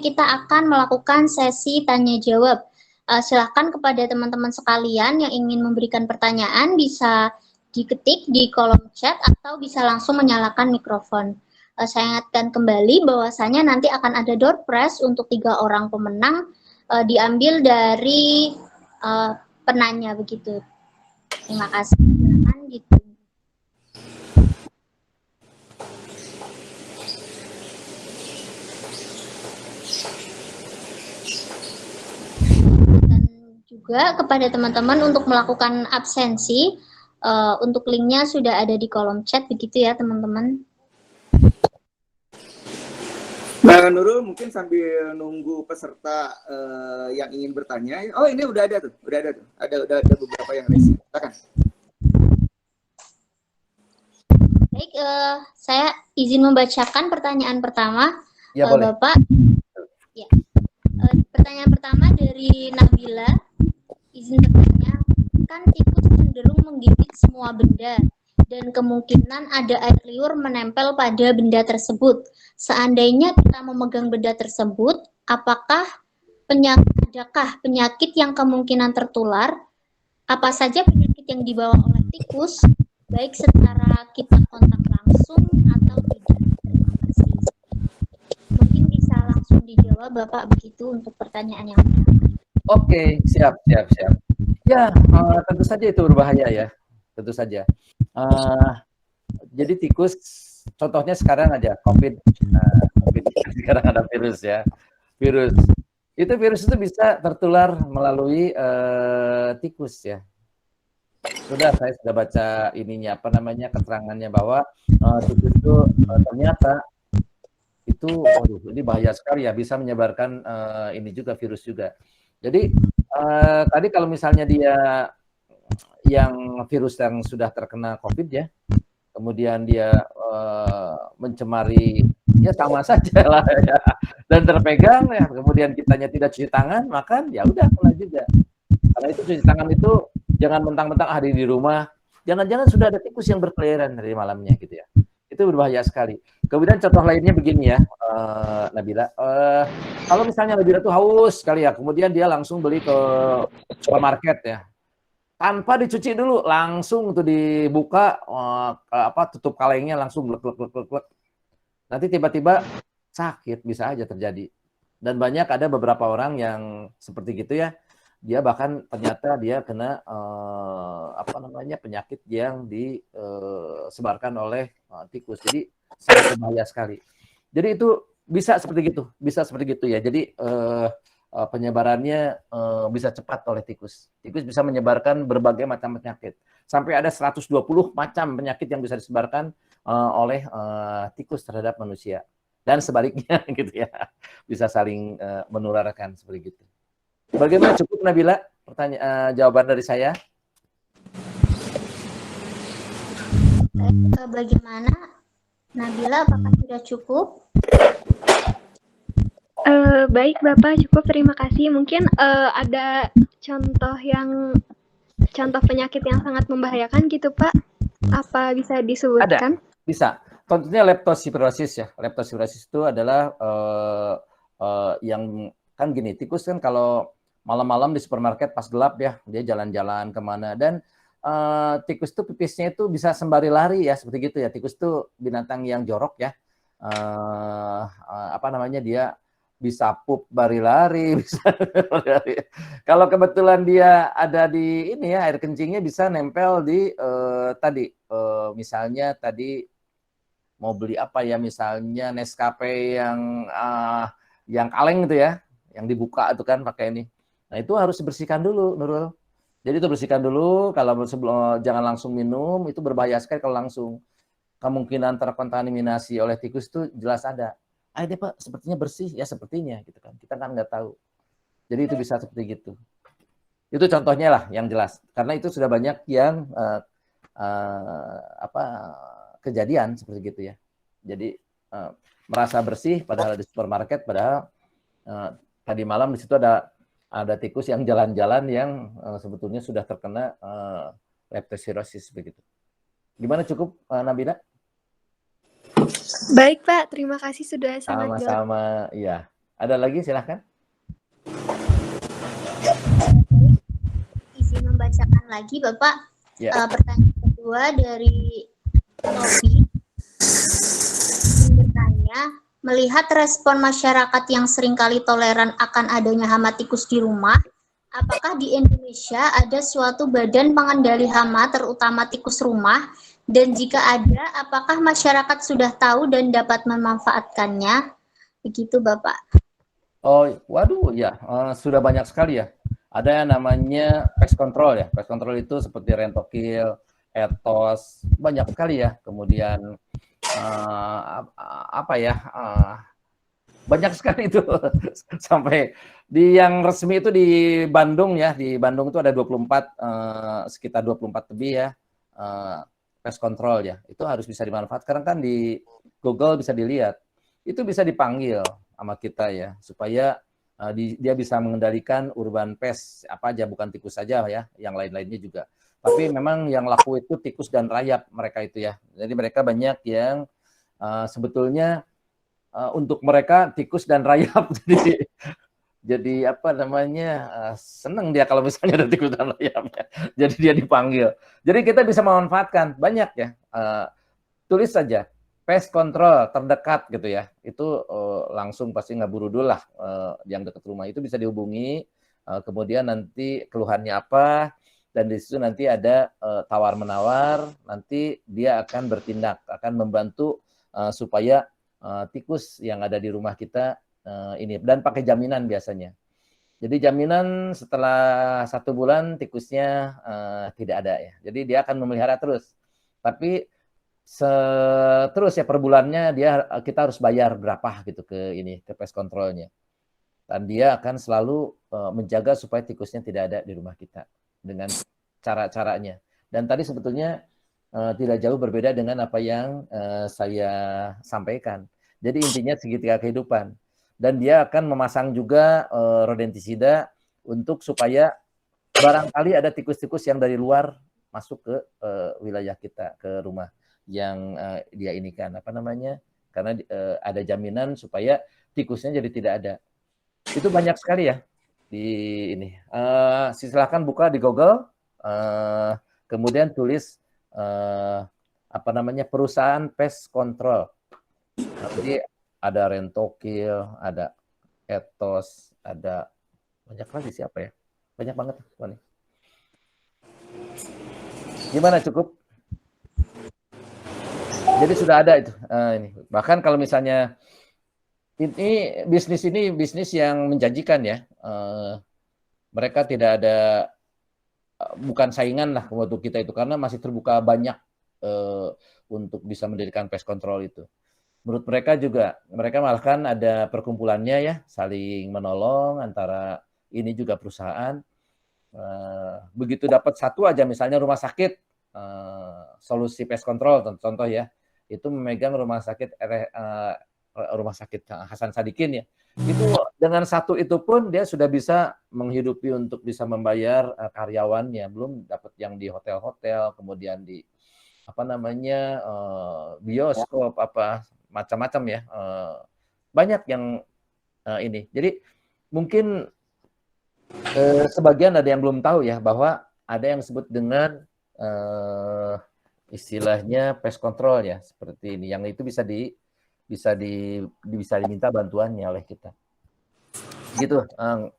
kita akan melakukan sesi tanya jawab. Silakan kepada teman-teman sekalian yang ingin memberikan pertanyaan bisa diketik di kolom chat atau bisa langsung menyalakan mikrofon. Saya ingatkan kembali bahwasanya nanti akan ada door prize untuk 3 orang pemenang diambil dari penanya begitu. Terima kasih. Silakan gitu. Juga kepada teman-teman untuk melakukan absensi, untuk linknya sudah ada di kolom chat begitu ya teman-teman. Nah, Nurul mungkin sambil nunggu peserta yang ingin bertanya. Oh, ini udah ada tuh, ada beberapa yang raise. Silakan. Baik, saya izin membacakan pertanyaan pertama, ya, boleh. Bapak. Ya. Pertanyaan pertama dari Nabila. Izin bertanya, kan tikus cenderung menggigit semua benda dan kemungkinan ada air liur menempel pada benda tersebut. Seandainya kita memegang benda tersebut, adakah penyakit yang kemungkinan tertular? Apa saja penyakit yang dibawa oleh tikus, baik secara kita kontak langsung atau tidak? Terima kasih. Mungkin bisa langsung dijawab Bapak begitu untuk pertanyaan yang pertama. Oke, siap. Ya, tentu saja itu berbahaya ya, tentu saja. Jadi tikus, contohnya sekarang aja COVID sekarang ada virus ya, virus itu bisa tertular melalui tikus ya. Saya sudah baca ininya keterangannya bahwa tikus itu ternyata itu, ini bahaya sekali ya, bisa menyebarkan ini juga virus juga. Jadi tadi kalau misalnya dia yang virus yang sudah terkena COVID ya, kemudian dia mencemari, ya sama saja lah ya, dan terpegang ya, kemudian kitanya tidak cuci tangan, makan, ya udah kena juga. Karena itu cuci tangan itu jangan mentang-mentang ada di rumah, jangan-jangan sudah ada tikus yang berkeliaran dari malamnya gitu ya. Itu berbahaya sekali. Kemudian contoh lainnya begini ya, Nabila. Kalau misalnya Nabila tuh haus sekali ya, kemudian dia langsung beli ke supermarket ya, tanpa dicuci dulu, langsung tuh dibuka, tutup kalengnya langsung glek. Nanti tiba-tiba sakit, bisa aja terjadi. Dan banyak ada beberapa orang yang seperti gitu ya, dia bahkan ternyata dia kena penyakit yang disebarkan oleh tikus. Jadi sangat berbahaya sekali. Jadi itu bisa seperti gitu ya. Jadi penyebarannya bisa cepat oleh tikus. Tikus bisa menyebarkan berbagai macam penyakit. Sampai ada 120 macam penyakit yang bisa disebarkan oleh tikus terhadap manusia. Dan sebaliknya gitu ya. Bisa saling menularkan seperti itu. Bagaimana, cukup Nabila? Jawaban dari saya. Bagaimana Nabila, apakah sudah cukup? Baik Bapak, cukup, terima kasih. Mungkin ada contoh penyakit yang sangat membahayakan gitu Pak? Apa bisa disebutkan? Ada, bisa. Contohnya leptospirosis ya. Leptospirosis itu adalah yang kan gini, tikus kan kalau malam-malam di supermarket pas gelap ya, dia jalan-jalan kemana, dan tikus itu pipisnya itu bisa sembari lari ya, seperti gitu ya. Tikus itu binatang yang jorok ya, dia bisa pup bari lari, bisa kalau kebetulan dia ada di ini ya, air kencingnya bisa nempel di misalnya tadi mau beli apa ya, misalnya Nescafe yang kaleng itu ya, yang dibuka itu kan pakai ini. Nah, itu harus dibersihkan dulu, Nurul. Jadi itu bersihkan dulu, kalau sebelum, jangan langsung minum, itu berbahaya sekali kalau langsung. Kemungkinan terkontaminasi oleh tikus itu jelas ada. Deh Pak, sepertinya bersih, ya sepertinya gitu kan. Kita kan nggak tahu. Jadi itu bisa seperti gitu. Itu contohnya lah yang jelas. Karena itu sudah banyak yang kejadian seperti gitu ya. Jadi merasa bersih padahal di supermarket, padahal tadi malam di situ ada tikus yang jalan-jalan yang sebetulnya sudah terkena leptospirosis begitu. Gimana, cukup Nabila? Baik Pak, terima kasih sudah sangat sama-sama, iya. Ada lagi silahkan. Izin membacakan lagi Bapak. Ya. Pertanyaan kedua dari Tobi bertanya, melihat respon masyarakat yang seringkali toleran akan adanya hama tikus di rumah, apakah di Indonesia ada suatu badan pengendali hama terutama tikus rumah? Dan jika ada, apakah masyarakat sudah tahu dan dapat memanfaatkannya? Begitu Bapak. Oh, waduh, ya, sudah banyak sekali ya. Ada yang namanya pest control ya. Pest control itu seperti Rentokil, Ethos, banyak sekali ya. Kemudian apa ya? Banyak sekali itu. Sampai di yang resmi itu di Bandung ya. Di Bandung itu ada 24 sekitar 24 lebih ya. Pest control ya. Itu harus bisa dimanfaatkan. Karena kan di Google bisa dilihat. Itu bisa dipanggil sama kita ya, supaya dia bisa mengendalikan urban pest apa aja, bukan tikus saja ya, yang lain-lainnya juga. Tapi memang yang laku itu tikus dan rayap mereka itu ya. Jadi mereka banyak yang sebetulnya untuk mereka tikus dan rayap jadi apa namanya seneng dia kalau misalnya ada tikus dan rayap ya. Jadi dia dipanggil. Jadi kita bisa memanfaatkan banyak ya. Tulis saja pest control terdekat gitu ya, itu langsung pasti ngeburu dulu lah yang dekat rumah itu bisa dihubungi, kemudian nanti keluhannya apa, dan di situ nanti ada tawar-menawar, nanti dia akan bertindak, akan membantu supaya tikus yang ada di rumah kita ini, dan pakai jaminan biasanya. Jadi jaminan setelah 1 bulan tikusnya tidak ada ya, jadi dia akan memelihara terus, tapi terus ya per bulannya kita harus bayar berapa gitu ke pest controlnya, dan dia akan selalu menjaga supaya tikusnya tidak ada di rumah kita dengan cara-caranya. Dan tadi sebetulnya tidak jauh berbeda dengan apa yang saya sampaikan. Jadi intinya segitiga kehidupan, dan dia akan memasang juga rodentisida untuk supaya barangkali ada tikus-tikus yang dari luar masuk ke wilayah kita, ke rumah yang dia ini kan apa namanya, karena ada jaminan supaya tikusnya jadi tidak ada. Itu banyak sekali ya di ini. Silakan buka di Google, kemudian tulis apa namanya perusahaan pest control. Jadi ada Rentokil, ada Ethos, ada banyak lagi siapa ya? Banyak banget. Gimana, cukup? Jadi sudah ada itu. Ini. Bahkan kalau misalnya ini bisnis yang menjanjikan ya. Mereka tidak ada, bukan saingan lah untuk kita itu, karena masih terbuka banyak untuk bisa mendirikan pest control itu. Menurut mereka juga, mereka malah kan ada perkumpulannya ya, saling menolong antara ini juga perusahaan. Begitu dapat satu aja, misalnya rumah sakit, solusi pest control contoh ya, itu memegang rumah sakit Hasan Sadikin ya, itu dengan satu itu pun dia sudah bisa menghidupi untuk bisa membayar karyawannya, belum dapat yang di hotel-hotel, kemudian di apa namanya bioskop, apa macam-macam ya, banyak yang ini. Jadi mungkin sebagian ada yang belum tahu ya, bahwa ada yang disebut dengan istilahnya pest control ya, seperti ini, yang itu bisa diminta bantuannya oleh kita. Gitu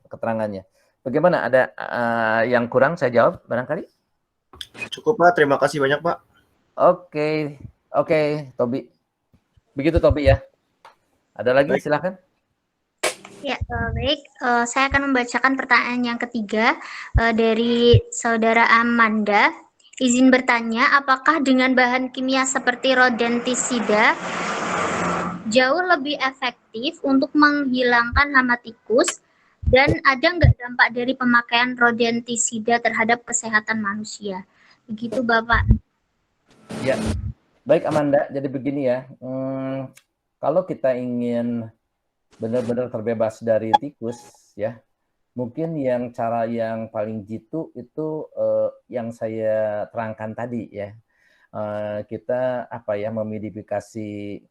keterangannya. Bagaimana? Ada yang kurang saya jawab barangkali? Cukup Pak, terima kasih banyak Pak. Oke, Tobi. Begitu Tobi ya. Ada lagi? Baik. Silakan. Ya, baik. Saya akan membacakan pertanyaan yang ketiga dari saudara Amanda. Izin bertanya, apakah dengan bahan kimia seperti rodentisida jauh lebih efektif untuk menghilangkan hama tikus, dan ada nggak dampak dari pemakaian rodentisida terhadap kesehatan manusia? Begitu Bapak. Ya, baik Amanda. Jadi begini ya, kalau kita ingin benar-benar terbebas dari tikus ya, mungkin cara yang paling jitu itu yang saya terangkan tadi ya. Kita apa ya, memodifikasi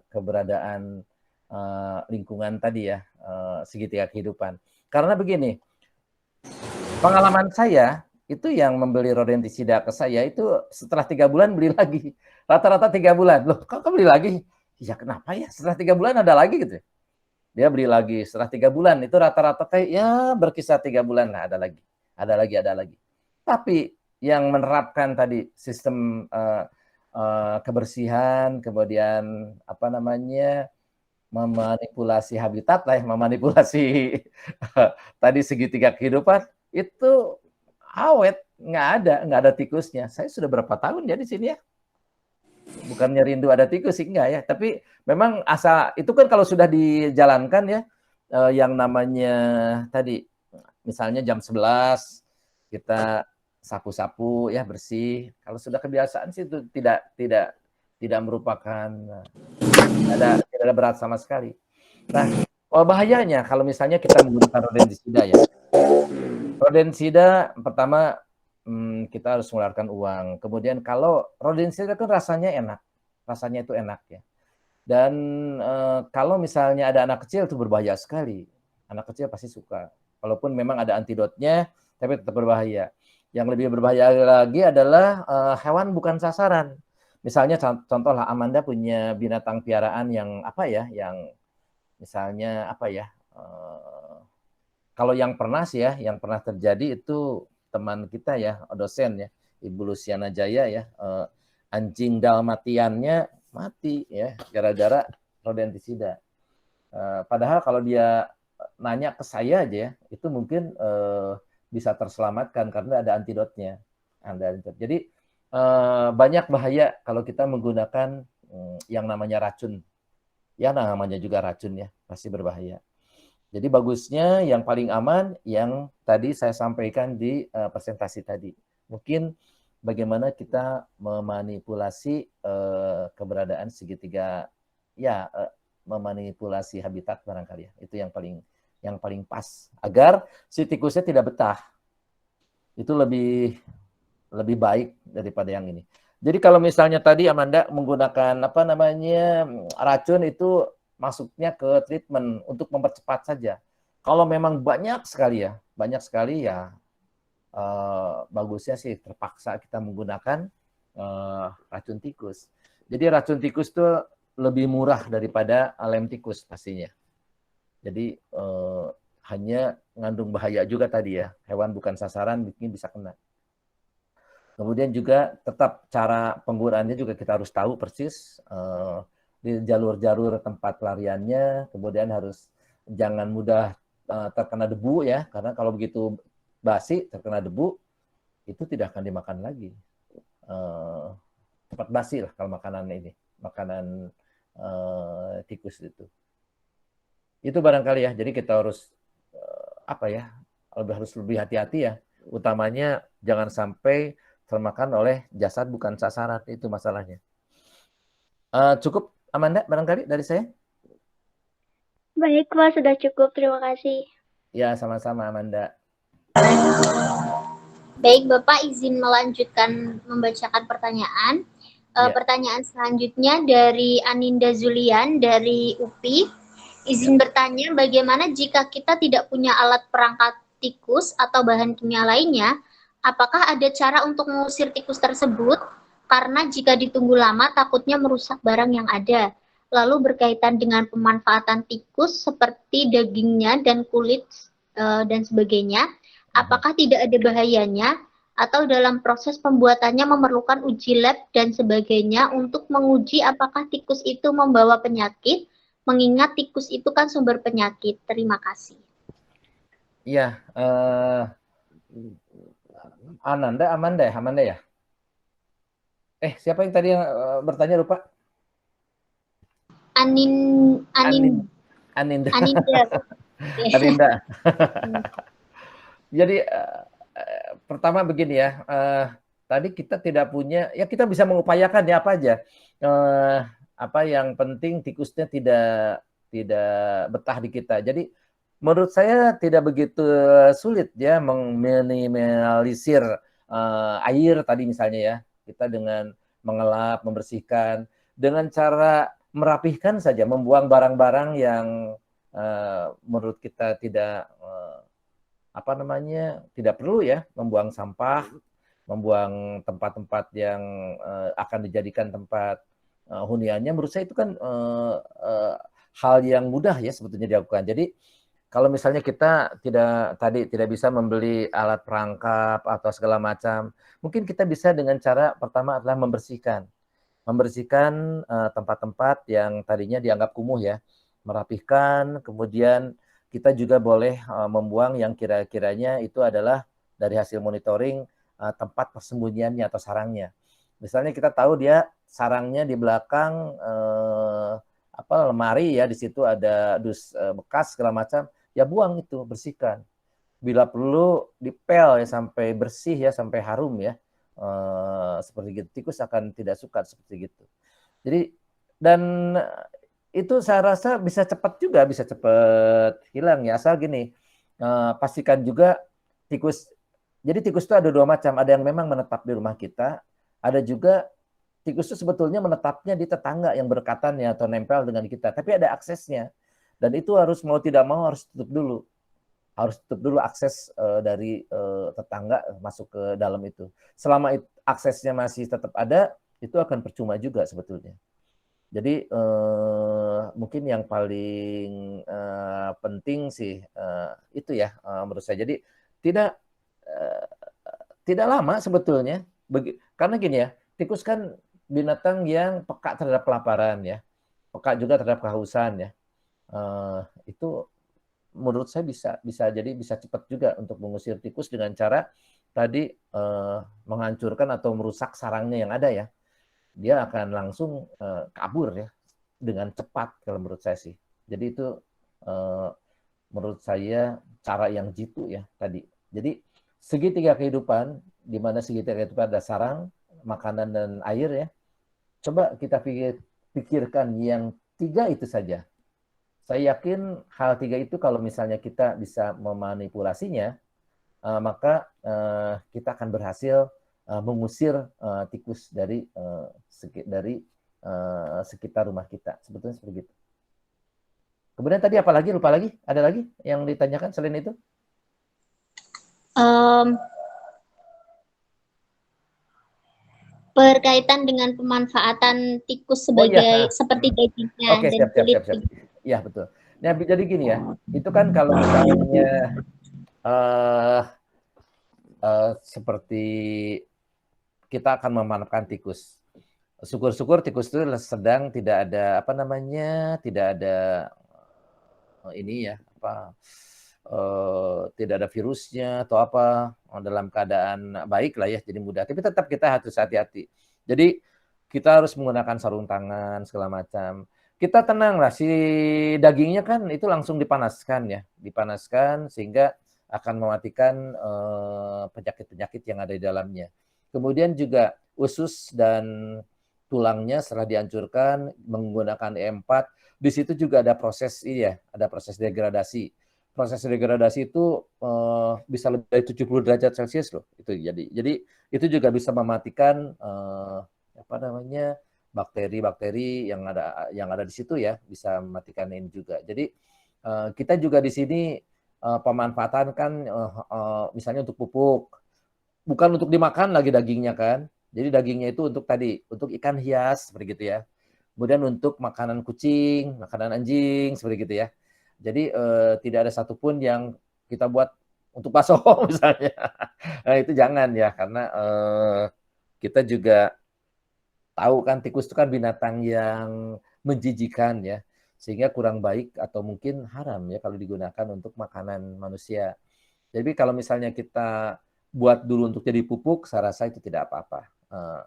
keberadaan lingkungan tadi ya, segitiga kehidupan. Karena begini, pengalaman saya itu yang membeli rodentisida ke saya itu setelah 3 bulan beli lagi. Rata-rata 3 bulan. Loh, kok beli lagi? Ya kenapa ya? Setelah 3 bulan ada lagi gitu. Dia beli lagi setelah 3 bulan itu rata-rata kayak ya berkisar 3 bulan lah, ada lagi. Tapi yang menerapkan tadi sistem kebersihan, kemudian apa namanya, memanipulasi habitat lah, memanipulasi tadi segitiga kehidupan itu awet, nggak ada tikusnya. Saya sudah berapa tahun ya di sini ya. Bukannya rindu ada tikus sih, enggak ya. Tapi memang asa itu kan kalau sudah dijalankan ya, yang namanya tadi, misalnya jam 11 kita sapu-sapu ya bersih. Kalau sudah kebiasaan sih itu tidak merupakan tidak ada berat sama sekali. Nah, bahayanya kalau misalnya kita menggunakan rodentisida ya. Rodentisida pertama kita harus mengeluarkan uang. Kemudian kalau rodentisida kan rasanya itu enak ya. Dan kalau misalnya ada anak kecil itu berbahaya sekali. Anak kecil pasti suka. Walaupun memang ada antidotnya, tapi tetap berbahaya. Yang lebih berbahaya lagi adalah hewan bukan sasaran. Misalnya contohlah Amanda punya binatang piaraan yang apa ya, yang misalnya apa ya, kalau yang pernah terjadi itu teman kita ya, dosen ya, Ibu Luciana Jaya ya, anjing dalmatiannya mati ya gara-gara rodentisida. Padahal kalau dia nanya ke saya aja ya, itu mungkin bisa terselamatkan karena ada antidotnya. Jadi banyak bahaya kalau kita menggunakan yang namanya racun. Ya namanya juga racun ya, pasti berbahaya. Jadi bagusnya yang paling aman yang tadi saya sampaikan di presentasi tadi. Mungkin bagaimana kita memanipulasi keberadaan segitiga, ya memanipulasi habitat barangkali ya. Itu yang paling pas agar si tikusnya tidak betah. Itu lebih baik daripada yang ini. Jadi kalau misalnya tadi Amanda menggunakan apa namanya racun itu masuknya ke treatment untuk mempercepat saja. Kalau memang banyak sekali ya, bagusnya sih terpaksa kita menggunakan racun tikus. Jadi racun tikus itu lebih murah daripada lem tikus pastinya. Jadi hanya mengandung bahaya juga tadi ya, hewan bukan sasaran bikin bisa kena. Kemudian juga tetap cara penggunaannya juga kita harus tahu persis di jalur-jalur tempat pelariannya, kemudian harus jangan mudah terkena debu ya, karena kalau begitu basi terkena debu itu tidak akan dimakan lagi. Cepat basi lah kalau makanan tikus itu. Itu barangkali ya. Jadi kita harus harus lebih hati-hati ya. Utamanya jangan sampai termakan oleh jasad bukan sasaran, itu masalahnya. Cukup Amanda barangkali dari saya? Baik, Pak, sudah cukup. Terima kasih. Ya, sama-sama Amanda. Baik, Bapak izin melanjutkan membacakan pertanyaan. Pertanyaan selanjutnya dari Aninda Zulian dari UPI. Izin bertanya, bagaimana jika kita tidak punya alat perangkat tikus atau bahan kimia lainnya? Apakah ada cara untuk mengusir tikus tersebut? Karena jika ditunggu lama takutnya merusak barang yang ada. Lalu berkaitan dengan pemanfaatan tikus seperti dagingnya dan kulit dan sebagainya, apakah tidak ada bahayanya? Atau dalam proses pembuatannya memerlukan uji lab dan sebagainya untuk menguji apakah tikus itu membawa penyakit, mengingat tikus itu kan sumber penyakit. Terima kasih. Iya, Amanda ya? Siapa yang tadi yang bertanya lupa? Aninda. Aninda. Jadi pertama begini ya, tadi kita tidak punya, ya kita bisa mengupayakan ya apa aja. Apa yang penting tikusnya tidak betah di kita. Jadi menurut saya tidak begitu sulit ya meminimalisir air tadi misalnya ya. Kita dengan mengelap, membersihkan dengan cara merapihkan saja, membuang barang-barang yang menurut kita tidak tidak perlu ya, membuang sampah, membuang tempat-tempat yang akan dijadikan tempat huniannya. Menurut saya itu kan hal yang mudah ya sebetulnya dilakukan. Jadi kalau misalnya kita tidak bisa membeli alat perangkap atau segala macam, mungkin kita bisa dengan cara pertama adalah membersihkan tempat-tempat yang tadinya dianggap kumuh ya, merapihkan, kemudian kita juga boleh membuang yang kira-kiranya itu adalah dari hasil monitoring tempat persembunyiannya atau sarangnya. Misalnya kita tahu dia sarangnya di belakang lemari ya, di situ ada dus bekas segala macam, ya buang itu, bersihkan. Bila perlu dipel ya sampai bersih ya, sampai harum ya. Seperti gitu. Tikus akan tidak suka seperti gitu. Jadi dan itu saya rasa bisa cepat hilang ya, asal gini, pastikan juga tikus. Jadi tikus itu ada dua macam, ada yang memang menetap di rumah kita, ada juga tikus itu sebetulnya menetapnya di tetangga yang berdekatan ya atau nempel dengan kita, tapi ada aksesnya. Dan itu harus mau tidak mau harus tutup dulu akses dari tetangga masuk ke dalam itu. Selama aksesnya masih tetap ada, itu akan percuma juga sebetulnya. Jadi mungkin yang paling penting sih itu ya menurut saya. Jadi tidak lama sebetulnya, karena gini ya, tikus kan binatang yang peka terhadap kelaparan ya, peka juga terhadap kehausan ya. Itu menurut saya bisa cepat juga untuk mengusir tikus dengan cara tadi menghancurkan atau merusak sarangnya yang ada ya. Dia akan langsung kabur ya dengan cepat kalau menurut saya sih. Jadi itu menurut saya cara yang jitu ya tadi. Jadi segitiga kehidupan, di mana segitiga kehidupan ada sarang, makanan dan air ya. Coba kita pikirkan yang tiga itu saja. Saya yakin hal tiga itu kalau misalnya kita bisa memanipulasinya, maka kita akan berhasil mengusir tikus dari sekitar rumah kita. Sebetulnya seperti itu. Kemudian tadi apa lagi? Lupa lagi? Ada lagi yang ditanyakan selain itu? Berkaitan dengan pemanfaatan tikus sebagai seperti dagingnya Oke, dan kulit. siap. Ya betul. Nah jadi gini ya, itu kan kalau misalnya seperti kita akan memanfaatkan tikus. Syukur-syukur tikus itu sedang tidak ada tidak ada tidak ada virusnya atau dalam keadaan baik lah ya, jadi mudah. Tapi tetap kita harus hati-hati. Jadi kita harus menggunakan sarung tangan segala macam. Kita tenang lah, si dagingnya kan itu langsung dipanaskan sehingga akan mematikan penyakit-penyakit yang ada di dalamnya. Kemudian juga usus dan tulangnya setelah dihancurkan menggunakan E4, di situ juga ada proses ada proses degradasi. Proses degradasi itu bisa lebih dari 70 derajat Celcius loh. Itu jadi itu juga bisa mematikan bakteri-bakteri yang ada di situ ya, bisa mematikan ini juga. Jadi kita juga di sini pemanfaatan kan misalnya untuk pupuk, bukan untuk dimakan lagi dagingnya kan. Jadi dagingnya itu untuk ikan hias seperti gitu ya. Kemudian untuk makanan kucing, makanan anjing seperti gitu ya. Jadi tidak ada satupun yang kita buat untuk bakso misalnya. Nah, itu jangan ya, karena kita juga tahu kan tikus itu kan binatang yang menjijikan ya, sehingga kurang baik atau mungkin haram ya kalau digunakan untuk makanan manusia. Jadi kalau misalnya kita buat dulu untuk jadi pupuk, saya rasa itu tidak apa-apa,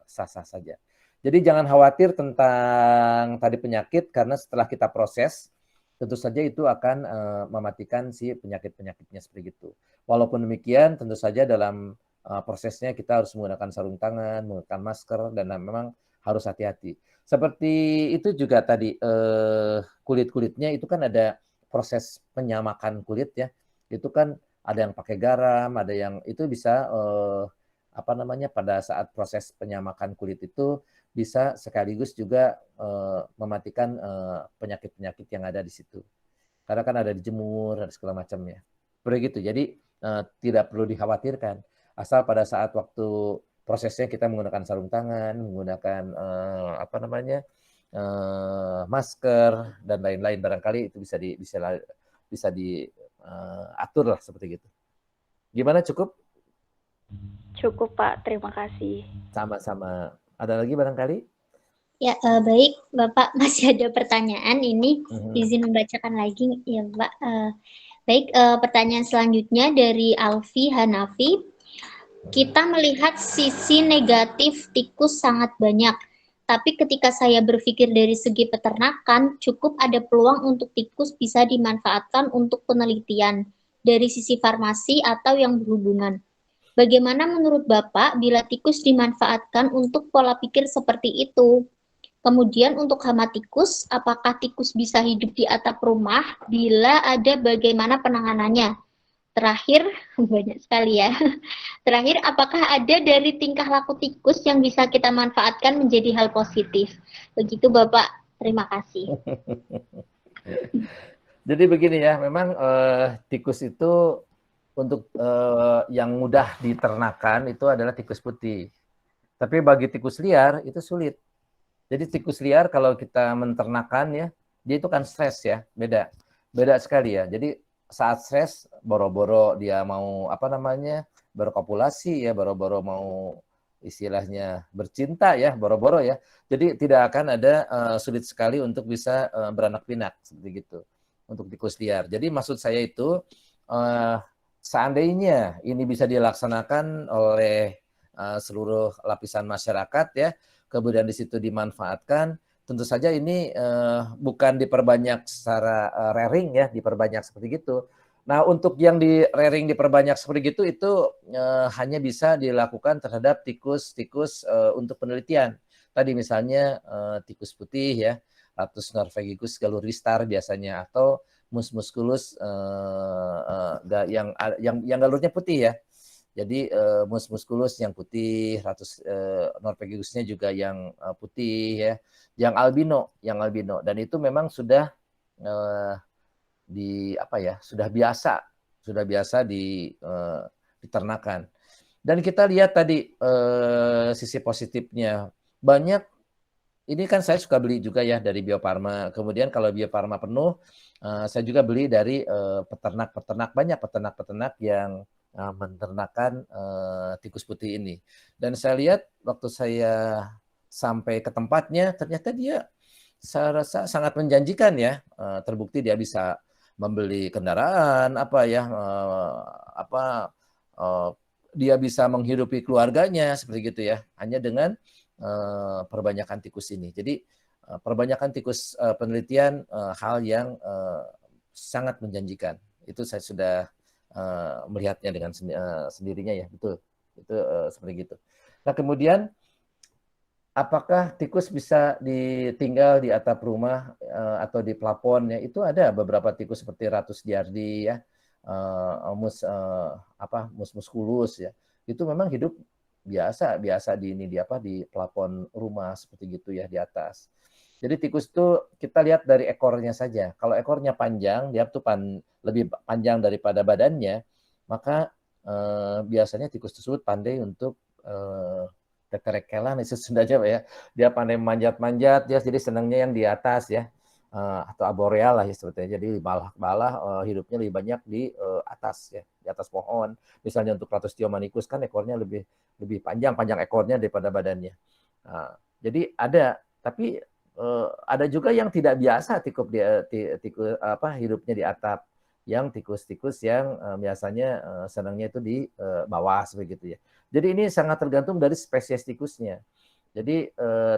sah-sah saja. Jadi jangan khawatir tentang tadi penyakit, karena setelah kita proses, tentu saja itu akan mematikan si penyakit-penyakitnya seperti itu. Walaupun demikian, tentu saja dalam prosesnya kita harus menggunakan sarung tangan, menggunakan masker, dan memang harus hati-hati. Seperti itu juga tadi kulit-kulitnya itu kan ada proses penyamakan kulit ya. Itu kan ada yang pakai garam, ada yang itu bisa pada saat proses penyamakan kulit itu bisa sekaligus juga mematikan penyakit-penyakit yang ada di situ. Karena kan ada dijemur dan segala macamnya. Begitu. Jadi tidak perlu dikhawatirkan. Asal pada saat waktu prosesnya kita menggunakan sarung tangan, menggunakan masker dan lain-lain, barangkali itu bisa diatur lah seperti gitu. Gimana, cukup? Cukup Pak, terima kasih. Sama-sama. Ada lagi barangkali? Ya, baik Bapak, masih ada pertanyaan ini, izin membacakan lagi ya Pak. Baik, pertanyaan selanjutnya dari Alfi Hanafi. Kita melihat sisi negatif tikus sangat banyak, tapi ketika saya berpikir dari segi peternakan, cukup ada peluang untuk tikus bisa dimanfaatkan untuk penelitian dari sisi farmasi atau yang berhubungan. Bagaimana menurut Bapak bila tikus dimanfaatkan untuk pola pikir seperti itu? Kemudian untuk hama tikus, apakah tikus bisa hidup di atap rumah? Bila ada, bagaimana penanganannya? Terakhir, banyak sekali ya. Terakhir, apakah ada dari tingkah laku tikus yang bisa kita manfaatkan menjadi hal positif? Begitu Bapak, terima kasih. Jadi begini ya, memang tikus itu untuk yang mudah diternakan itu adalah tikus putih. Tapi bagi tikus liar itu sulit. Jadi tikus liar kalau kita menternakan ya, dia itu kan stres ya, beda sekali ya. Jadi saat stres, boro-boro dia mau berkopulasi ya, boro-boro mau istilahnya bercinta ya, boro-boro ya. Jadi tidak akan ada sulit sekali untuk bisa beranak pinak seperti gitu untuk tikus liar. Jadi maksud saya itu seandainya ini bisa dilaksanakan oleh seluruh lapisan masyarakat ya, kemudian di situ dimanfaatkan, tentu saja ini bukan diperbanyak secara rearing ya, diperbanyak seperti gitu. Nah, untuk yang di rearing diperbanyak seperti itu hanya bisa dilakukan terhadap tikus-tikus untuk penelitian. Tadi misalnya tikus putih ya, Ratus norvegicus galuristar biasanya, atau mus musculus yang galurnya putih ya. Jadi mus musculus yang putih, Ratus norvegicusnya juga yang putih ya, yang albino, dan itu memang sudah sudah biasa diternakan. Dan kita lihat tadi sisi positifnya banyak. Ini kan saya suka beli juga ya dari Bio Farma. Kemudian kalau Bio Farma penuh, saya juga beli dari peternak-peternak, banyak peternak-peternak yang menternakan tikus putih ini. Dan saya lihat waktu saya sampai ke tempatnya, ternyata dia saya rasa sangat menjanjikan ya. Terbukti dia bisa membeli kendaraan, dia bisa menghidupi keluarganya seperti gitu ya, hanya dengan perbanyakan tikus ini. Jadi perbanyakan tikus penelitian hal yang sangat menjanjikan. Itu saya sudah melihatnya dengan sendirinya ya, betul. Itu seperti gitu. Nah, kemudian apakah tikus bisa ditinggal di atap rumah atau di plafon ya? Itu ada beberapa tikus seperti Ratus giardi ya, mus musculus ya. Itu memang hidup biasa di plafon rumah seperti gitu ya, di atas. Jadi tikus itu kita lihat dari ekornya saja. Kalau ekornya panjang, dia tuh lebih panjang daripada badannya, maka biasanya tikus tersebut pandai untuk tekerekelan itu sebenarnya ya. Dia pandai manjat-manjat, dia jadi senangnya yang di atas ya. Atau arboreal lah ya sebetulnya. Jadi balah hidupnya lebih banyak di atas ya, di atas pohon. Misalnya untuk Ratus thiomanicus kan ekornya lebih panjang ekornya daripada badannya. Nah, jadi ada, tapi ada juga yang tidak biasa tikus hidupnya di atap, yang tikus-tikus yang biasanya senangnya itu di bawah seperti ya. Jadi ini sangat tergantung dari spesies tikusnya. Jadi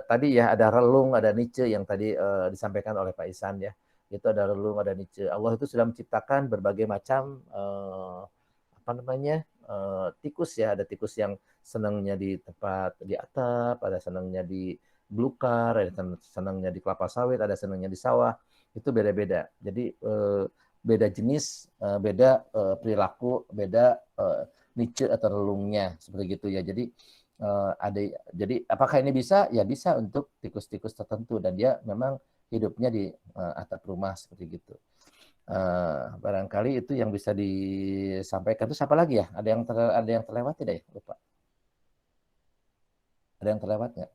tadi ya ada relung, ada niche yang tadi disampaikan oleh Pak Ihsan ya. Itu ada relung, ada niche. Allah itu sudah menciptakan berbagai macam tikus ya. Ada tikus yang senangnya di tempat di atap, ada senangnya di belukar, ada senangnya di kelapa sawit, ada senangnya di sawah. Itu beda-beda. Jadi beda jenis, beda perilaku, beda niche atau relungnya seperti gitu ya. Jadi jadi apakah ini bisa? Ya bisa untuk tikus-tikus tertentu dan dia memang hidupnya di atap rumah seperti gitu. Barangkali itu yang bisa disampaikan. Terus apa lagi ya? Ada yang terlewat tidak ya? Lupa. Ada yang terlewat nggak?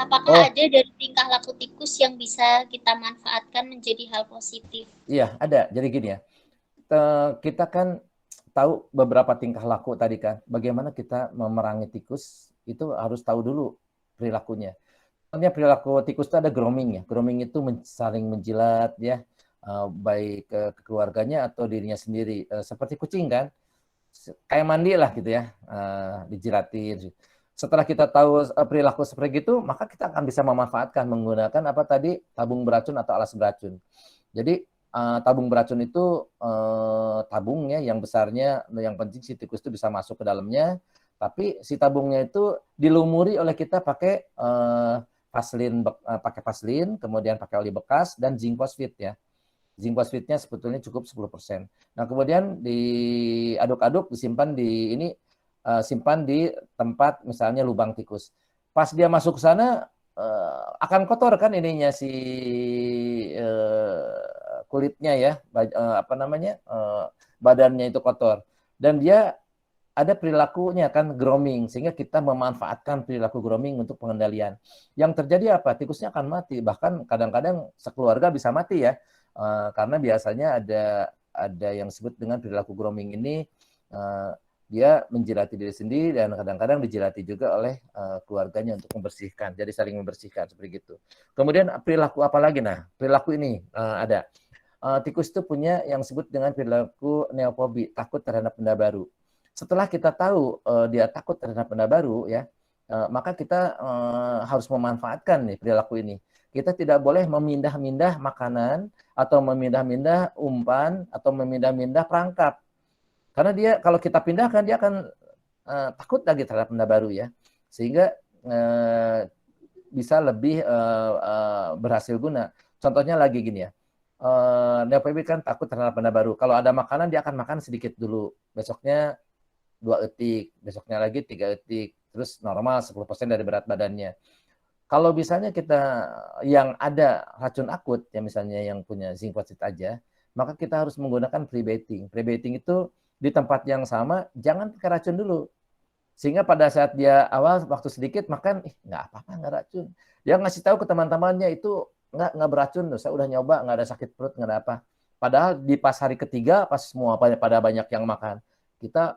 Apakah ada dari tingkah laku tikus yang bisa kita manfaatkan menjadi hal positif? Iya, ada. Jadi gini ya, kita kan tahu beberapa tingkah laku tadi kan. Bagaimana kita memerangi tikus, itu harus tahu dulu perilakunya. Contohnya perilaku tikus itu ada grooming ya. Grooming itu saling menjilat ya, baik ke keluarganya atau dirinya sendiri. Seperti kucing kan, kayak mandi lah gitu ya, dijilatin. Setelah kita tahu perilaku seperti itu, maka kita akan bisa memanfaatkan menggunakan apa tadi, tabung beracun atau alas beracun. Jadi tabung beracun itu tabungnya yang besarnya, yang penting si tikus itu bisa masuk ke dalamnya. Tapi si tabungnya itu dilumuri oleh kita pakai Vaseline, kemudian pakai oli bekas dan zinc phosphate ya. Zinc phosphate-nya sebetulnya cukup 10%. Nah, kemudian diaduk-aduk, disimpan simpan di tempat misalnya lubang tikus. Pas dia masuk ke sana akan kotor kan ininya si kulitnya ya, badannya itu kotor. Dan dia ada perilakunya kan grooming, sehingga kita memanfaatkan perilaku grooming untuk pengendalian. Yang terjadi apa? Tikusnya akan mati, bahkan kadang-kadang sekeluarga bisa mati ya, karena biasanya ada yang disebut dengan perilaku grooming ini, dia menjilati diri sendiri dan kadang-kadang dijilati juga oleh keluarganya untuk membersihkan, jadi saling membersihkan seperti itu. Kemudian perilaku apa lagi? Nah, perilaku ini ada. Tikus itu punya yang disebut dengan perilaku neofobi, takut terhadap benda baru. Setelah kita tahu dia takut terhadap benda baru ya, maka kita harus memanfaatkan nih perilaku ini. Kita tidak boleh memindah-mindah makanan atau memindah-mindah umpan atau memindah-mindah perangkap. Karena dia kalau kita pindahkan dia akan takut lagi terhadap benda baru ya. Sehingga bisa lebih berhasil guna. Contohnya lagi gini ya. Neofobi kan takut terhadap benda baru. Kalau ada makanan dia akan makan sedikit dulu. Besoknya 2 etik, besoknya lagi 3 etik, terus normal 10% dari berat badannya. Kalau misalnya kita yang ada racun akut, ya misalnya yang punya zinc phosphate aja, maka kita harus menggunakan pre-baiting. Pre-baiting itu di tempat yang sama, jangan pakai racun dulu. Sehingga pada saat dia awal waktu sedikit makan, nggak apa-apa, nggak racun. Dia ngasih tahu ke teman-temannya itu nggak beracun, saya udah nyoba, nggak ada sakit perut, nggak ada apa. Padahal di pas hari ketiga, pas semua pada banyak yang makan, kita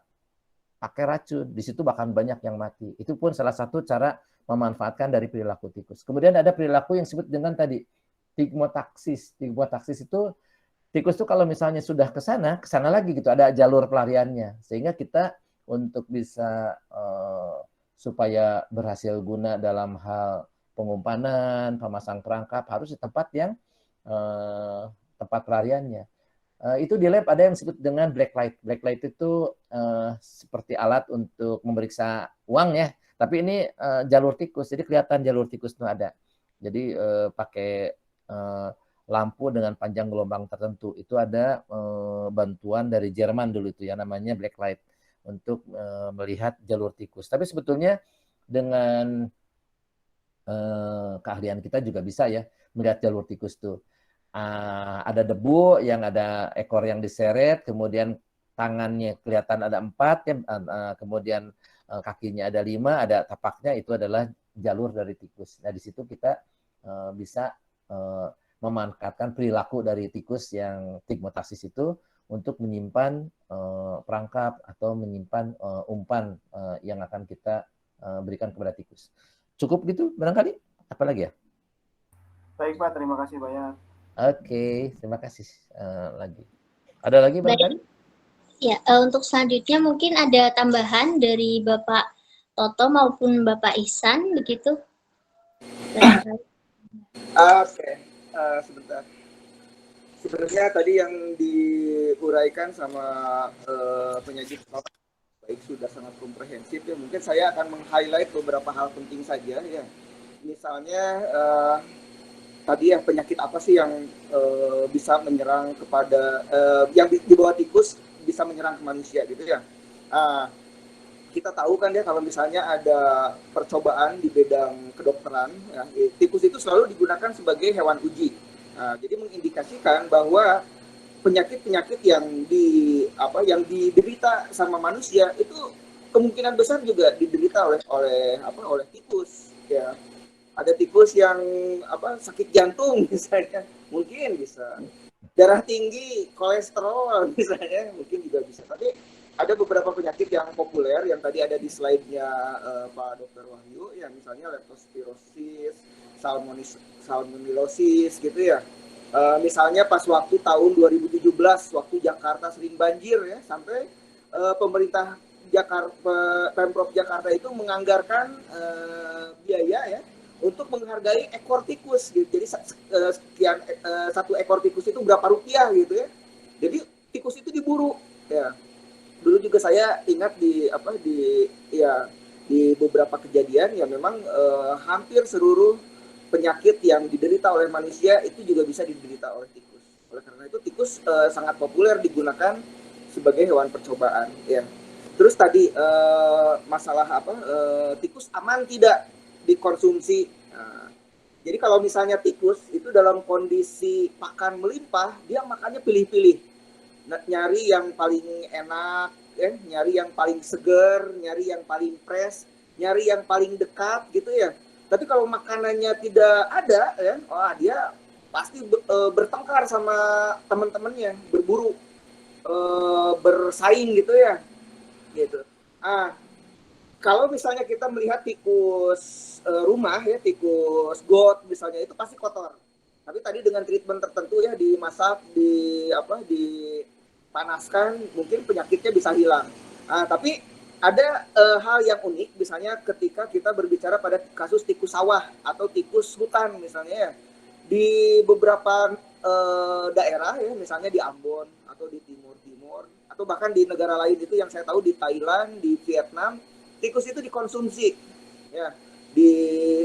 pakai racun, di situ bahkan banyak yang mati. Itu pun salah satu cara memanfaatkan dari perilaku tikus. Kemudian ada perilaku yang disebut dengan tadi stigmotaksis. Stigmotaksis itu tikus itu kalau misalnya sudah ke sana lagi gitu, ada jalur pelariannya. Sehingga kita untuk bisa supaya berhasil guna dalam hal pengumpanan, pemasang perangkap harus di tempat yang tempat pelariannya. Itu di lab ada yang disebut dengan black light. Black light itu seperti alat untuk memeriksa uang ya. Tapi ini jalur tikus, jadi kelihatan jalur tikus itu ada. Jadi pakai lampu dengan panjang gelombang tertentu. Itu ada bantuan dari Jerman dulu itu ya, namanya black light untuk melihat jalur tikus. Tapi sebetulnya dengan keahlian kita juga bisa ya melihat jalur tikus tuh. Ada debu yang ada ekor yang diseret, kemudian tangannya kelihatan ada 4, ya, kemudian kakinya ada 5, ada tapaknya, itu adalah jalur dari tikus. Nah di situ kita bisa memanfaatkan perilaku dari tikus yang stigmotaksis itu untuk menyimpan perangkap atau menyimpan umpan yang akan kita berikan kepada tikus. Cukup gitu barangkali? Apa lagi ya? Baik Pak, terima kasih banyak. Oke, terima kasih lagi. Ada lagi barangkali? Ya, untuk selanjutnya mungkin ada tambahan dari Bapak Toto maupun Bapak Ihsan begitu. Oke, sebentar. Sebenarnya tadi yang diuraikan sama penyaji baik sudah sangat komprehensif ya. Mungkin saya akan meng-highlight beberapa hal penting saja ya. Misalnya tadi yang penyakit apa sih yang bisa menyerang kepada yang di bawah tikus bisa menyerang ke manusia gitu ya. Ah, kita tahu kan ya kalau misalnya ada percobaan di bidang kedokteran, ya, tikus itu selalu digunakan sebagai hewan uji. Nah, jadi mengindikasikan bahwa penyakit-penyakit yang diderita sama manusia itu kemungkinan besar juga diderita oleh tikus. Ya, ada tikus yang sakit jantung misalnya, mungkin bisa. Darah tinggi, kolesterol misalnya, mungkin juga bisa. Tapi ada beberapa penyakit yang populer yang tadi ada di slide-nya Pak Dr. Wahyu, ya misalnya leptospirosis, salmonellosis gitu ya. Misalnya pas waktu tahun 2017, waktu Jakarta sering banjir ya, sampai pemerintah Pemprov Jakarta itu menganggarkan biaya ya untuk menghargai ekor tikus gitu. Jadi satu ekor tikus itu berapa rupiah gitu ya. Jadi tikus itu diburu ya. Dulu juga saya ingat di beberapa kejadian ya memang hampir seluruh penyakit yang diderita oleh manusia itu juga bisa diderita oleh tikus. Oleh karena itu tikus sangat populer digunakan sebagai hewan percobaan ya. Terus tadi masalah tikus aman tidak dikonsumsi. Nah, jadi kalau misalnya tikus itu dalam kondisi pakan melimpah, dia makannya pilih-pilih. Nyari yang paling enak, ya, nyari yang paling seger, nyari yang paling fresh, nyari yang paling dekat gitu ya. Tapi kalau makanannya tidak ada, ya, dia pasti bertengkar sama teman-temannya, berburu, bersaing gitu ya, gitu. Kalau misalnya kita melihat tikus rumah ya, tikus got misalnya, itu pasti kotor. Tapi tadi dengan treatment tertentu ya, dimasak, dipanaskan, mungkin penyakitnya bisa hilang. Tapi ada hal yang unik, misalnya ketika kita berbicara pada kasus tikus sawah atau tikus hutan misalnya ya, di beberapa daerah ya, misalnya di Ambon atau di Timur atau bahkan di negara lain itu yang saya tahu di Thailand, di Vietnam, tikus itu dikonsumsi ya.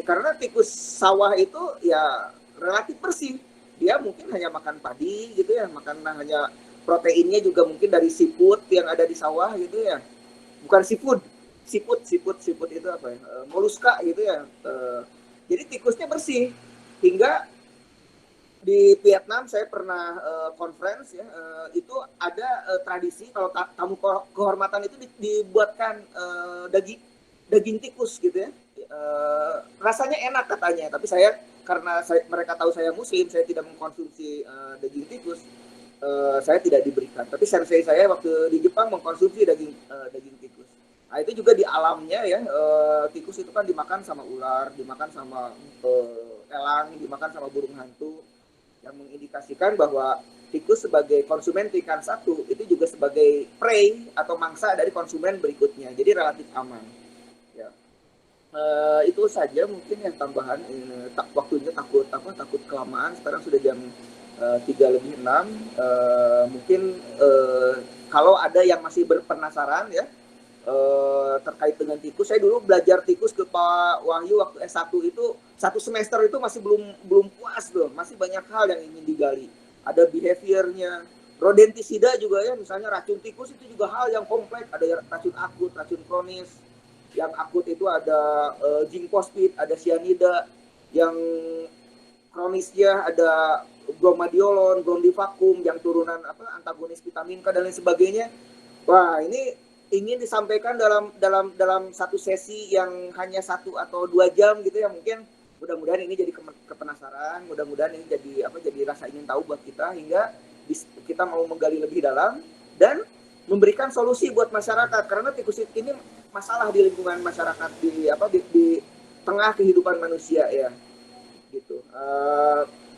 Karena tikus sawah itu ya relatif bersih. Dia mungkin hanya makan padi gitu ya, hanya proteinnya juga mungkin dari siput yang ada di sawah gitu ya. Bukan siput itu apa ya? Moluska gitu ya. Jadi tikusnya bersih. Hingga di Vietnam saya pernah conference ya, itu ada tradisi kalau tamu kehormatan itu dibuatkan daging tikus gitu ya. Rasanya enak katanya, tapi karena mereka tahu saya muslim, saya tidak mengkonsumsi daging tikus, saya tidak diberikan. Tapi sensei saya waktu di Jepang mengkonsumsi daging tikus. Nah, itu juga di alamnya ya, tikus itu kan dimakan sama ular, dimakan sama elang, dimakan sama burung hantu, yang mengindikasikan bahwa tikus sebagai konsumen ikan satu itu juga sebagai prey atau mangsa dari konsumen berikutnya, jadi relatif aman ya. Itu saja mungkin yang tambahan. Waktunya takut kelamaan, sekarang sudah jam 3:06. Mungkin kalau ada yang masih berpenasaran ya terkait dengan tikus, saya dulu belajar tikus ke Pak Wahyu waktu S1 itu, 1 semester itu masih belum puas tuh, masih banyak hal yang ingin digali. Ada behaviornya, rodentisida juga ya, misalnya racun tikus itu juga hal yang kompleks, ada racun akut, racun kronis. Yang akut itu ada zinc phosphate, ada cyanida, yang kronisnya ada bromadiolon, bromdivakum, yang turunan antagonis vitamin K dan lain sebagainya. Wah, ini ingin disampaikan dalam satu sesi yang hanya 1 atau 2 jam gitu ya, mungkin mudah-mudahan ini jadi kepenasaran, mudah-mudahan ini jadi rasa ingin tahu buat kita, hingga kita mau menggali lebih dalam dan memberikan solusi buat masyarakat, karena tikus ini masalah di lingkungan masyarakat, di tengah kehidupan manusia ya gitu.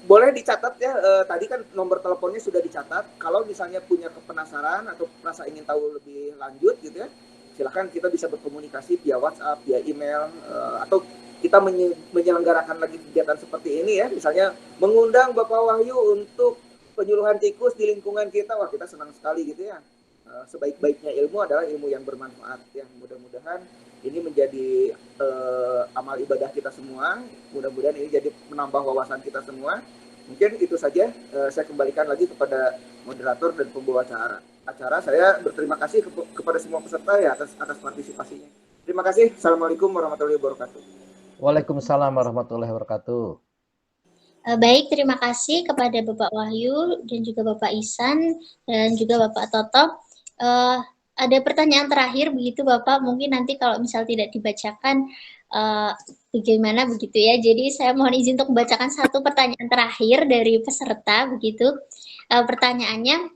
Boleh dicatat ya, tadi kan nomor teleponnya sudah dicatat. Kalau misalnya punya kepenasaran atau rasa ingin tahu lebih lanjut gitu ya, silakan kita bisa berkomunikasi via WhatsApp, via email, atau kita menyelenggarakan lagi kegiatan seperti ini ya, misalnya mengundang Bapak Wahyu untuk penyuluhan tikus di lingkungan kita. Wah, kita senang sekali gitu ya. Sebaik-baiknya ilmu adalah ilmu yang bermanfaat ya. Mudah-mudahan ini menjadi amal ibadah kita semua. Mudah-mudahan ini jadi menambah wawasan kita semua. Mungkin itu saja. Saya kembalikan lagi kepada moderator dan pembawa acara. Saya berterima kasih kepada semua peserta ya atas partisipasinya. Terima kasih. Assalamualaikum warahmatullahi wabarakatuh. Waalaikumsalam warahmatullahi wabarakatuh. Baik, terima kasih kepada Bapak Wahyu dan juga Bapak Ihsan dan juga Bapak Toto. Ada pertanyaan terakhir begitu Bapak, mungkin nanti kalau misal tidak dibacakan bagaimana begitu ya. Jadi saya mohon izin untuk membacakan satu pertanyaan terakhir dari peserta begitu. Pertanyaannya,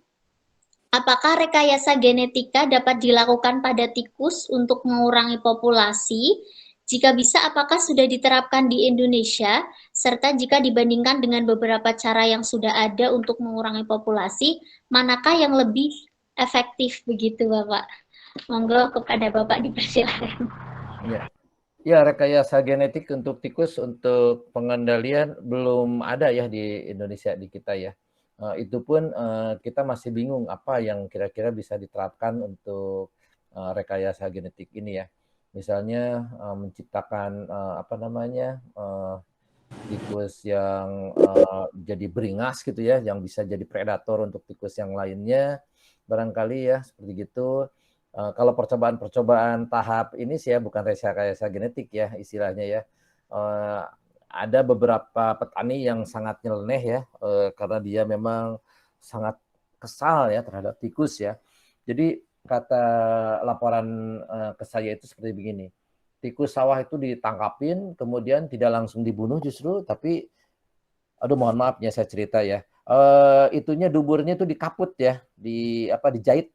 apakah rekayasa genetika dapat dilakukan pada tikus untuk mengurangi populasi? Jika bisa, apakah sudah diterapkan di Indonesia? Serta jika dibandingkan dengan beberapa cara yang sudah ada untuk mengurangi populasi, manakah yang lebih efektif begitu Bapak? Monggo kepada Bapak dipersilakan. Ya, rekayasa genetik untuk tikus untuk pengendalian belum ada ya di Indonesia, di kita ya. Itu pun kita masih bingung apa yang kira-kira bisa diterapkan untuk rekayasa genetik ini ya. Misalnya menciptakan tikus yang jadi beringas gitu ya, yang bisa jadi predator untuk tikus yang lainnya, barangkali ya seperti gitu. Kalau percobaan-percobaan tahap ini sih ya bukan rekayasa genetik ya istilahnya ya. Ada beberapa petani yang sangat nyeleneh ya, karena dia memang sangat kesal ya terhadap tikus ya. Jadi kata laporan ke saya itu seperti begini, tikus sawah itu ditangkapin, kemudian tidak langsung dibunuh justru, tapi, aduh mohon maafnya saya cerita ya, itunya duburnya itu dikaput ya, dijahit.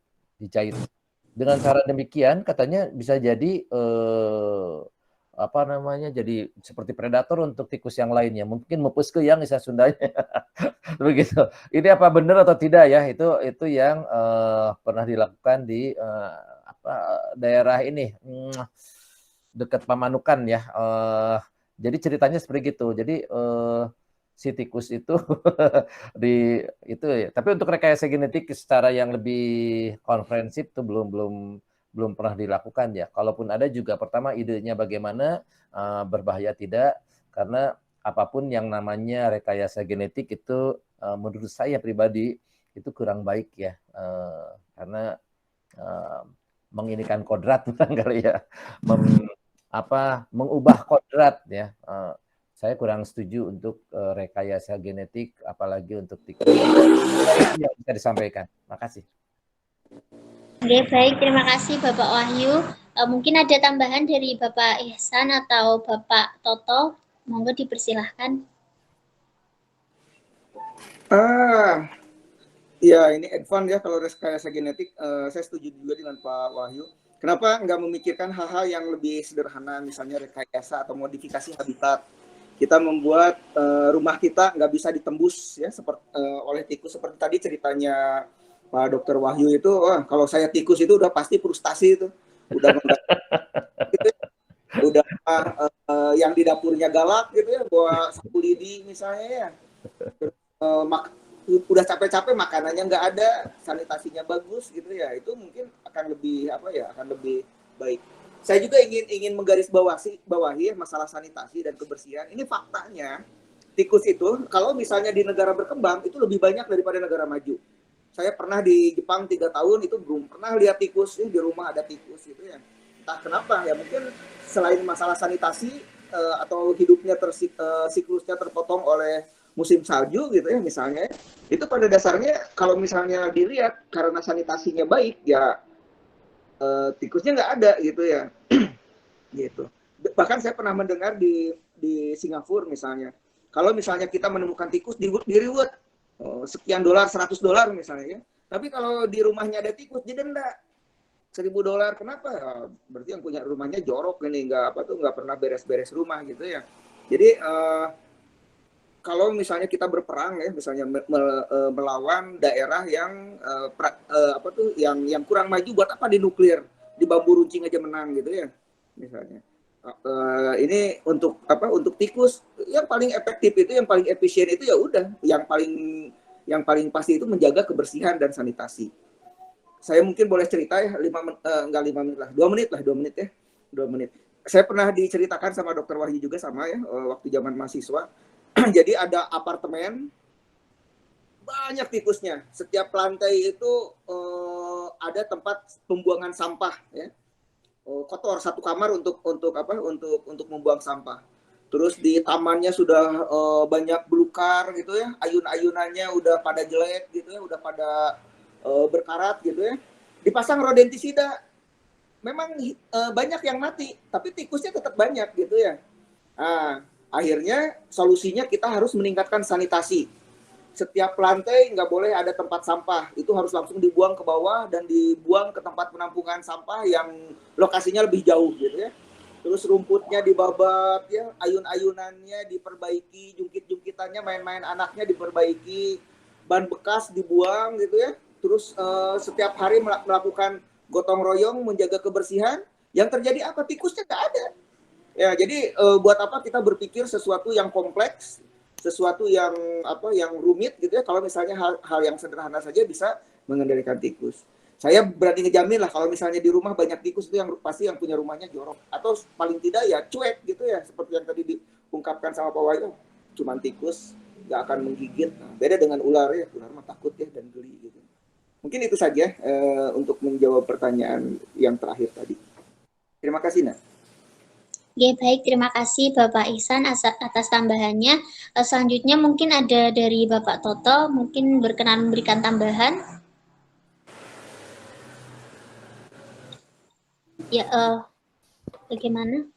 Dengan cara demikian katanya bisa jadi jadi seperti predator untuk tikus yang lainnya, mungkin mepuskeun yang istilah Sundanya. Begitu. Ini apa benar atau tidak ya? Itu yang pernah dilakukan di daerah ini dekat Pamanukan ya. Jadi ceritanya seperti itu. Jadi si tikus itu tapi untuk rekayasa genetik secara yang lebih komprehensif itu belum pernah dilakukan ya. Kalaupun ada juga pertama idenya bagaimana, berbahaya tidak, karena apapun yang namanya rekayasa genetik itu menurut saya pribadi itu kurang baik ya, karena menginikan kodrat barangkali ya, mengubah kodrat ya. Saya kurang setuju untuk rekayasa genetik, apalagi untuk tikus. Yang bisa disampaikan. Makasih. Oke, baik. Terima kasih Bapak Wahyu. Mungkin ada tambahan dari Bapak Ihsan atau Bapak Toto. Monggo dipersilahkan. Ya ini advance ya kalau rekayasa genetik. Saya setuju juga dengan Pak Wahyu. Kenapa nggak memikirkan hal-hal yang lebih sederhana, misalnya rekayasa atau modifikasi habitat. Kita membuat rumah kita nggak bisa ditembus ya oleh tikus, seperti tadi ceritanya Pak Dr. Wahyu itu, kalau saya tikus itu udah pasti frustasi itu, udah yang di dapurnya galak gitu ya, bawa sapu lidi misalnya ya, udah capek-capek makanannya nggak ada, sanitasinya bagus gitu ya, itu mungkin akan lebih baik. Saya juga ingin menggarisbawahi masalah sanitasi dan kebersihan. Ini faktanya tikus itu kalau misalnya di negara berkembang itu lebih banyak daripada negara maju. Saya pernah di Jepang 3 tahun itu belum pernah lihat tikus, di rumah ada tikus gitu ya. Entah kenapa ya, mungkin selain masalah sanitasi atau hidupnya siklusnya terpotong oleh musim salju gitu ya misalnya. Itu pada dasarnya kalau misalnya dilihat karena sanitasinya baik ya tikusnya nggak ada gitu ya. Gitu. Bahkan saya pernah mendengar di Singapura misalnya. Kalau misalnya kita menemukan tikus di reward sekian dolar, $100 misalnya ya. Tapi kalau di rumahnya ada tikus didenda $1.000. Kenapa? Berarti yang punya rumahnya jorok ini, nggak pernah beres-beres rumah gitu ya. Jadi kalau misalnya kita berperang ya, misalnya melawan daerah yang yang kurang maju, buat apa di nuklir, di bambu runcing aja menang gitu ya, misalnya. Ini untuk tikus yang paling efektif itu, yang paling efisien itu ya udah yang paling pasti itu menjaga kebersihan dan sanitasi. Saya mungkin boleh cerita ya 2 menit ya. Saya pernah diceritakan sama Dr. Wahyu juga sama ya waktu zaman mahasiswa. Jadi ada apartemen banyak tikusnya. Setiap lantai itu ada tempat pembuangan sampah, ya. Kotor satu kamar untuk membuang sampah. Terus di tamannya sudah banyak belukar gitu ya, ayun-ayunannya udah pada jelek gitu ya, udah pada berkarat gitu ya. Dipasang rodentisida. Memang banyak yang mati, tapi tikusnya tetap banyak gitu ya. Nah, akhirnya solusinya kita harus meningkatkan sanitasi. Setiap lantai nggak boleh ada tempat sampah, itu harus langsung dibuang ke bawah dan dibuang ke tempat penampungan sampah yang lokasinya lebih jauh gitu ya. Terus rumputnya dibabat ya, ayun-ayunannya diperbaiki, jungkit-jungkitannya, main-main anaknya diperbaiki, ban bekas dibuang gitu ya. Terus setiap hari melakukan gotong royong menjaga kebersihan. Yang terjadi apa? Tikusnya nggak ada. Ya, jadi buat apa kita berpikir sesuatu yang kompleks, sesuatu yang rumit gitu ya, kalau misalnya hal yang sederhana saja bisa mengendalikan tikus. Saya berani ngejamin lah kalau misalnya di rumah banyak tikus itu yang pasti yang punya rumahnya jorok, atau paling tidak ya cuek gitu ya, seperti yang tadi diungkapkan sama Pak Wahyu, cuman tikus nggak akan menggigit. Nah, beda dengan ular ya, ular mah takut ya dan geli gitu. Mungkin itu saja untuk menjawab pertanyaan yang terakhir tadi. Terima kasih, Nak. Oke, baik. Terima kasih Bapak Ihsan atas tambahannya. Selanjutnya mungkin ada dari Bapak Toto, mungkin berkenan memberikan tambahan. Ya, bagaimana?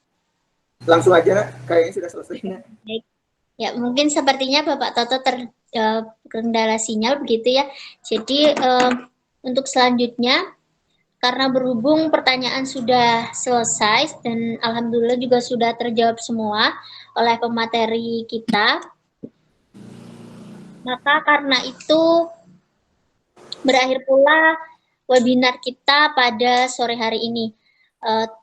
Langsung aja, Nak. Kayaknya sudah selesai, Nak. Baik. Ya, mungkin sepertinya Bapak Toto terkendala sinyal begitu ya. Jadi untuk selanjutnya, karena berhubung pertanyaan sudah selesai dan alhamdulillah juga sudah terjawab semua oleh pemateri kita, maka karena itu berakhir pula webinar kita pada sore hari ini.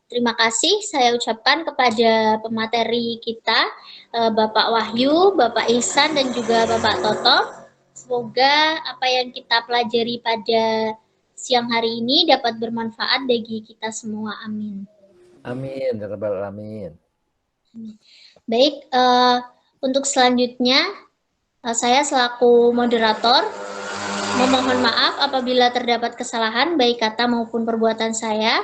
Terima kasih saya ucapkan kepada pemateri kita, Bapak Wahyu, Bapak Ihsan, dan juga Bapak Toto. Semoga apa yang kita pelajari pada siang hari ini dapat bermanfaat bagi kita semua. Amin. Amin, ya rabbal alamin. Baik, untuk selanjutnya saya selaku moderator memohon maaf apabila terdapat kesalahan baik kata maupun perbuatan saya.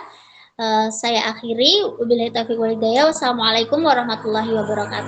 Saya akhiri. Wabillahi taufiq wal hidayah. Wassalamualaikum warahmatullahi wabarakatuh.